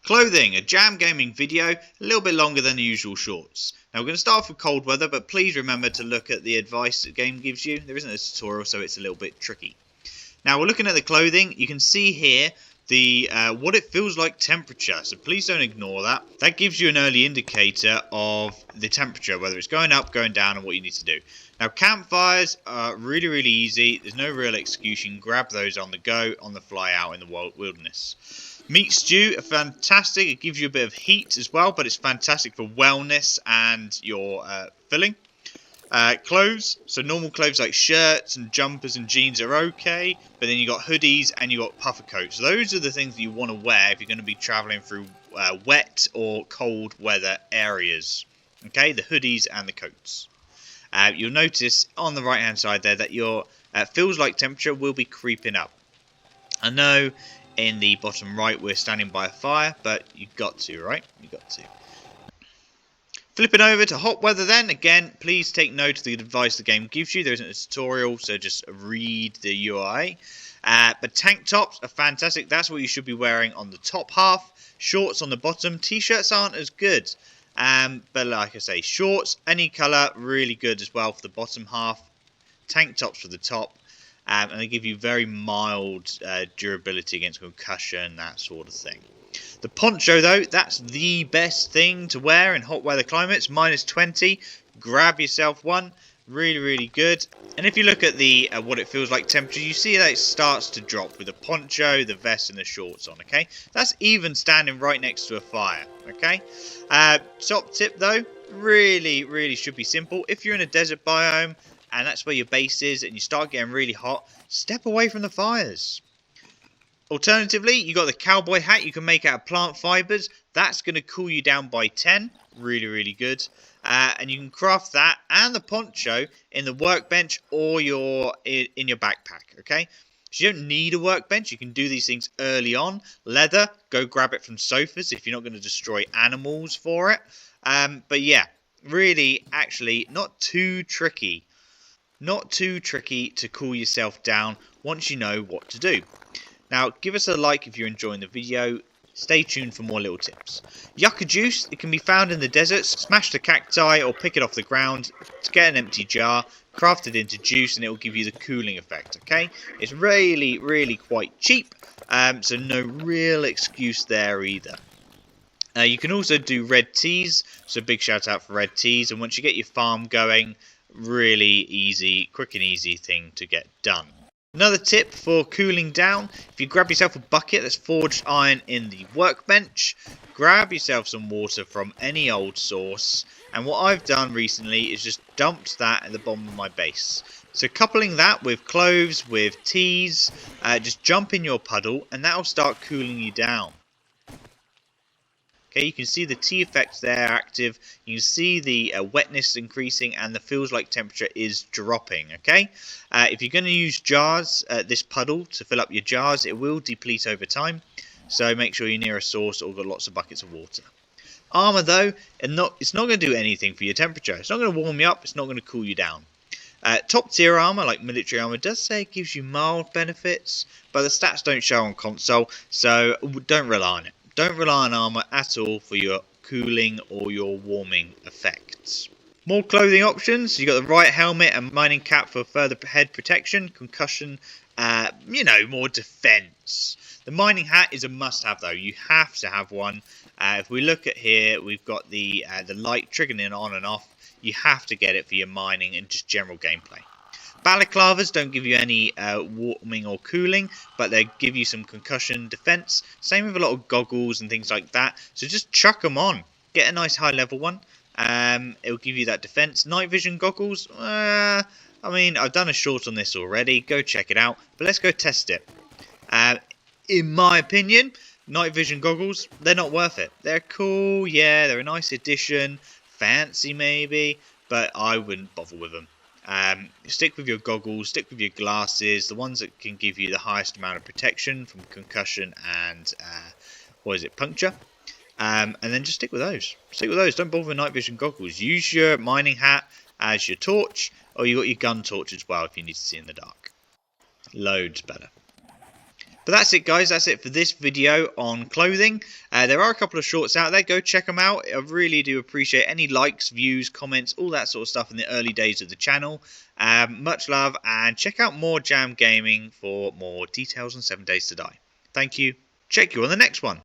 Clothing, a JJAM.Gaming video, a little bit longer than the usual shorts. Now we're going to start off with cold weather, but please remember to look at the advice the game gives you. There isn't a tutorial, so it's a little bit tricky. Now we're looking at the clothing. You can see here the what it feels like temperature, so please don't ignore that. That gives you an early indicator of the temperature, whether it's going up, going down, and what you need to do. Now campfires are really easy. There's no real excuse. You can grab those on the go, on the fly out in the wilderness. Meat stew are fantastic. It gives you a bit of heat as well, but it's fantastic for wellness and your filling. Clothes, so normal clothes like shirts and jumpers and jeans are okay, but then you got hoodies and you got puffer coats. So those are the things that you want to wear if you're going to be traveling through wet or cold weather areas. Okay, the hoodies and the coats. You'll notice on the right hand side there that your feels like temperature will be creeping up. I know in the bottom right we're standing by a fire, but you've got to, right? You've got to. Flipping over to hot weather then, again, please take note of the advice the game gives you. There isn't a tutorial, so just read the UI. But tank tops are fantastic. That's what you should be wearing on the top half. Shorts on the bottom. T-shirts aren't as good. But like I say, shorts, any colour, really good as well for the bottom half. Tank tops for the top. And they give you very mild durability against concussion, that sort of thing. The poncho, though, that's the best thing to wear in hot weather climates. -20. Grab yourself one. Really good. And if you look at the what it feels like temperature, you see that it starts to drop with the poncho, the vest, and the shorts on. Okay, that's even standing right next to a fire. Okay. Top tip, though, really should be simple. If you're in a desert biome and that's where your base is, and you start getting really hot, step away from the fires. Alternatively, you got the cowboy hat you can make out of plant fibers. That's going to cool you down by 10. Really good. And you can craft that and the poncho in the workbench or in your backpack. Okay, so you don't need a workbench. You can do these things early on. Leather, go grab it from sofas if you're not going to destroy animals for it. But yeah, really, actually, not too tricky. Not too tricky to cool yourself down once you know what to do. Now, give us a like if you're enjoying the video. Stay tuned for more little tips. Yucca juice, it can be found in the deserts. Smash the cacti or pick it off the ground to get an empty jar, craft it into juice, and it will give you the cooling effect, okay? It's really quite cheap, so no real excuse there either. You can also do red teas, so big shout out for red teas, and once you get your farm going, really easy, quick and easy thing to get done. Another tip for cooling down, if you grab yourself a bucket that's forged iron in the workbench, grab yourself some water from any old source, and what I've done recently is just dumped that at the bottom of my base. So coupling that with cloves, with teas, just jump in your puddle and that will start cooling you down. Okay, you can see the tea effects there active. You can see the wetness increasing and the feels like temperature is dropping. Okay, if you're going to use jars, this puddle to fill up your jars, it will deplete over time. So make sure you're near a source or got lots of buckets of water. Armor though, it's not going to do anything for your temperature. It's not going to warm you up. It's not going to cool you down. Top tier armor, like military armor, does say it gives you mild benefits, but the stats don't show on console, so don't rely on it. Don't rely on armor at all for your cooling or your warming effects. More clothing options. You got the right helmet and mining cap for further head protection, concussion, more defense. The mining hat is a must-have though. You have to have one. If we look at here, we've got the light triggering on and off. You have to get it for your mining and just general gameplay. Balaclavas don't give you any warming or cooling, but they give you some concussion defense. Same with a lot of goggles and things like that. So just chuck them on. Get a nice high level one. It will give you that defense. Night vision goggles. I mean, I've done a short on this already. Go check it out. But let's go test it. In my opinion, night vision goggles, they're not worth it. They're cool. Yeah, they're a nice addition. Fancy maybe. But I wouldn't bother with them. Stick with your goggles, stick with your glasses, the ones that can give you the highest amount of protection from concussion and puncture, and then just stick with those. Don't bother with night vision goggles. Use your mining hat as your torch, or you got your gun torch as well if you need to see in the dark. Loads better. But that's it, guys. That's it for this video on clothing. There are a couple of shorts out there. Go check them out. I really do appreciate any likes, views, comments, all that sort of stuff in the early days of the channel. Much love, and check out more Jam Gaming for more details on 7 Days to Die. Thank you. Check you on the next one.